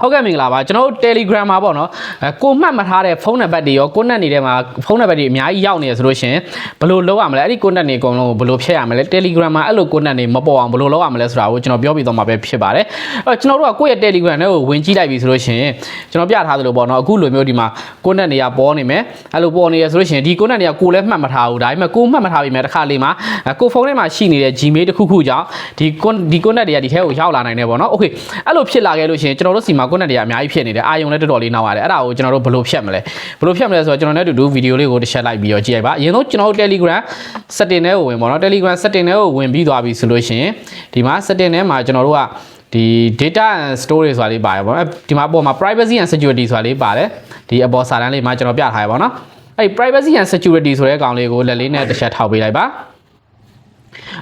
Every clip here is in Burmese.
ဟုတ်ကဲ့မင်္ဂလာပါကျွန်တော်တို့ Telegram မှာပေါ့နော်ကိုမှတ်မထားတဲ့ဖုန်းနံပါတ်တွေရော contact တွေထဲမှာဖုန်းနံပါတ်တွေအများကြီးရောက်နေရဆိုလို့ရှင်ဘယ်လိုလုပ်ရမလဲအဲ့ဒီ contact တွေအကုန်လုံးကိုဘယ်လိုဖြည့်ရမလဲ Telegram မှာအဲ့လို contact တွေမပေါ်အောင်ဘယ်လိုလုပ်ရမလဲဆိုတာကိုကျွန်တော်ပြောပြသွားမှာပဲဖြစ်ပါတယ်ကျွန်တော်တို့ကကိုယ့်ရဲ့ Telegram ထဲကိုဝင်ကြည့်လိုက်ပြီဆိုလို့ရှင်ကျွန်တော်ပြထားသလိုပေါ့နော်အခုလိုမျိုးဒီမှာ contact တွေကပေါ်နေမယ်အဲ့လိုပေါ်နေရဆိုလို့ရှင်ဒီ contact တွေကကိုလည်းမှတ်မထားဘူးဒါပေမဲ့ကိုမှတ်မထားပြီမဲ့တစ်ခါလေးမှာကိုဖုန်းထဲမှာရှိနေတဲ့ Gmail တစ်ခုခုကြောင့်ဒီ contact တွေကဒီထဲကိုရောက်လာနိုင်တယ်ပေါ့နော် Okay အဲ့လိုဖြစ်လာခဲ့လို့ရှင်ကျွန်တော်တို့စီမှာ contact တွေအများကြီးဖြစ်နေတယ်အာယုံလည်းတော်တော်လေးနောက်ရတယ်အဲ့ဒါကိုကျွန်တော်တို့ဘယ်လိုဖြတ်မလဲဆိုတော့ကျွန်တော်နဲ့အတူတူဗီဒီယိုလေးကိုတစ်ချက်လိုက်ပြီးတော့ကြည့်လိုက်ပါအရင်ဆုံးကျွန်တော်တို့ Telegram setting ထဲကိုဝင်ပေါ့နော် Telegram setting ထဲကိုဝင်ပြီးသွားပြီဆိုလို့ရှင်ဒီမှာ setting ထဲမှာကျွန်တော်တို့ကဒီ data and storage ဆိုတာလေးပါတယ်ပေါ့နော်ဒီမှာပေါ်မှာ privacy and security ဆိုတာလေးပါတယ်ဒီအပေါ်စာတန်းလေးမှာကျွန်တော်ပြထားရပါတော့နော်အဲ့ privacy and security ဆိုတဲ့အကောင်လေးကိုလက်လေးနဲ့တစ်ချက်ထောက်ပေးလိုက်ပါ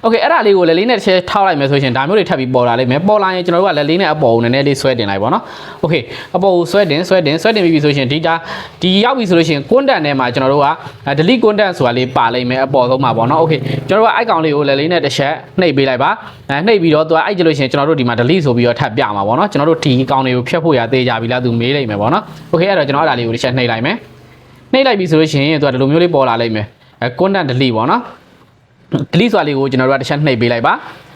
Okay အဲ့ဒါလေးကိုလက်လေးနဲ့တစ်ချက်ထောက်လိုက်မယ်ဆိုရင်ဒါမျိုးတွေထပ်ပြီးပေါ်လာလိမ့်မယ်ပေါ်လာရင်ကျွန်တော်တို့ကလက်လေးနဲ့အပေါ်ကိုနည်းနည်းလေးဆွဲတင်လိုက်ပါတော့ Okay အပေါ်ကိုဆွဲတင်ပြီးပြီဆိုရင်ဒီရောက်ပြီဆိုလို့ရှိရင် content ထဲမှာကျွန်တော်တို့က delete content ဆိုတာလေးပါလိမ့်မယ်အပေါ်ဆုံးမှာပေါ့နော် Okay ကျွန်တော်တို့ကအဲ့ကောင်လေးကိုလက်လေးနဲ့တစ်ချက်နှိပ်ပေးလိုက်ပါနှိပ်ပြီးတော့သူကအဲ့ကြလို့ရှိရင်ကျွန်တော်တို့ဒီမှာ delete ဆိုပြီးတော့ထပ်ပြမှာပေါ့နော်ကျွန်တော်တို့ဒီအကောင်လေးကိုဖျက်ဖို့ရသေးကြပြီလားသူမေးလိုက်မယ်ပေါ့နော် Okay အဲ့တော့ကျွန်တော်အဲ့ဒါလေးကိုတစ်ချက်နှိပ်လိုက်မယ်နှိပ်လိုက်ပြီဆိုလို့ရှိရင်သူကဒီလိုမျိုးလေးပေါ်လာလိမ့်မယ်content delete ပေါ့နော်delete ဆိုတာလေးကိုကျွန်တော်တို့ကတစ်ချက်နှိပ်ပေးလိုက်ပါ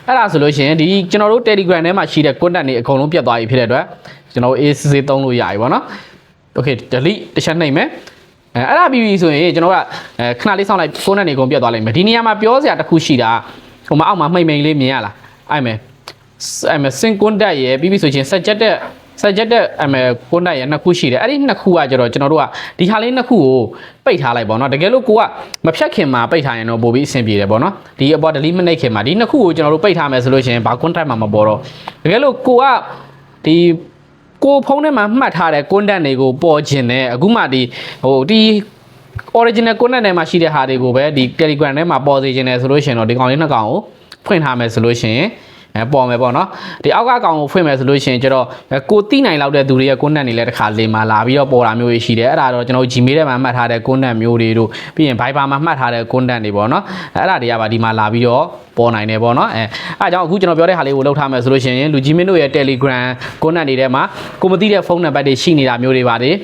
အဲ့ဒါဆိုလို့ရှိရင်ဒီကျွန်တော်တို့ Telegram ထဲမှာရှိတဲ့ content တွေအကုန်လုံးပြတ်သွားပြီဖြစ်တဲ့အတွက်ကျွန်တော် ACC သုံးလို့ရပြီပေါ့နော် Okay delete တစ်ချက်နှိပ်မယ်အဲ့ဒါပြီးပြီဆိုရင်ကျွန်တော်ကခဏလေးစောင့်လိုက် content တွေအကုန်ပြတ်သွားလိမ့်မယ်ဒီနေရာမှာပြောစရာတစ်ခုရှိတာဟိုမှာအောက်မှာမှိတ်မိန်လေးမြင်ရလားအဲ့မယ် sync content ရယ်ပြီးပြီဆိုရင် suggested contact ရနှစ်ခုရှိတယ်အဲ့ဒီနှစ်ခုကကျတော့ကျွန်တော်တို့ကဒီဟာလေးနှစ်ခုကိုပိတ်ထားလိုက်ပေါ့နော်တကယ်လို့ကိုကမဖြတ်ခင်မှာပိတ်ထားရင်တော့ပို့ပြီးအဆင်ပြေတယ်ပေါ့နော်ဒီအပေါ် delete မနှိပ်ခင်မှာဒီနှစ်ခုကိုကျွန်တော်တို့ပိတ်ထားမယ်ဆိုလို့ရှိရင်ဘာ contact မှမပေါ်တော့တကယ်လို့ကိုကဒီကိုဖုန်းထဲမှာမှတ်ထားတဲ့ contact တွေကိုပေါ်ခြင်းနဲ့အခုမှဒီ original contact ထဲမှာရှိတဲ့ဟာတွေကိုပဲဒီ Telegram ထဲမှာပေါ်စေခြင်းနဲ့ဆိုလို့ရှိရင်တော့ဒီကောင်လေးနှစ်ကောင်ကိုဖွင့်ထားမယ်ဆိုလို့ရှိရင်ပေါ်မယ်ပေါ့နော်ဒီအောက်ကကောင်ကိုဖွင့်မယ်ဆိုလို့ရှိရင်ကျတော့ကိုတိနိုင်လောက်တဲ့သူတွေရဲ့ content တွေလည်းတစ်ခါလေးမှာလာပြီးတော့ပေါ်တာမျိုးရှိတယ်အဲ့ဒါတော့ကျွန်တော် Gmail ထဲမှာမှတ်ထားတဲ့ content မျိုးတွေတို့ပြီးရင် Viber မှာမှတ်ထားတဲ့ content တွေပေါ့နော်အဲ့ဒါတွေကပါဒီမှာလာပြီးတော့ပေါ်နိုင်တယ်ပေါ့နော်အဲ့ကြောင့်အခုကျွန်တော်ပြောတဲ့ဟာလေးကိုလောက်ထားမယ်ဆိုလို့ရှိရင်လူ Gmail တို့ရဲ့ Telegram content တွေထဲမှာကိုမသိတဲ့ဖုန်းနံပါတ်တွေရှိနေတာမျိုးတွေပါတယ်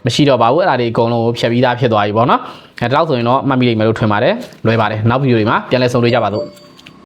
မရှိတော့ပါဘူးအဲ့ဒါတွေအကုန်လုံးကိုဖြတ်ပြီးသားဖြစ်သွားပြီပေါ့နော်ဒါတော့ဆိုရင်တော့မှတ်မိလိမ့်မယ်လို့ထင်ပါတယ်လွယ်ပါတယ်နောက်ဗီဒီယိုတွေမှာပြန်လည်ဆုံတွေ့ကြပါစို့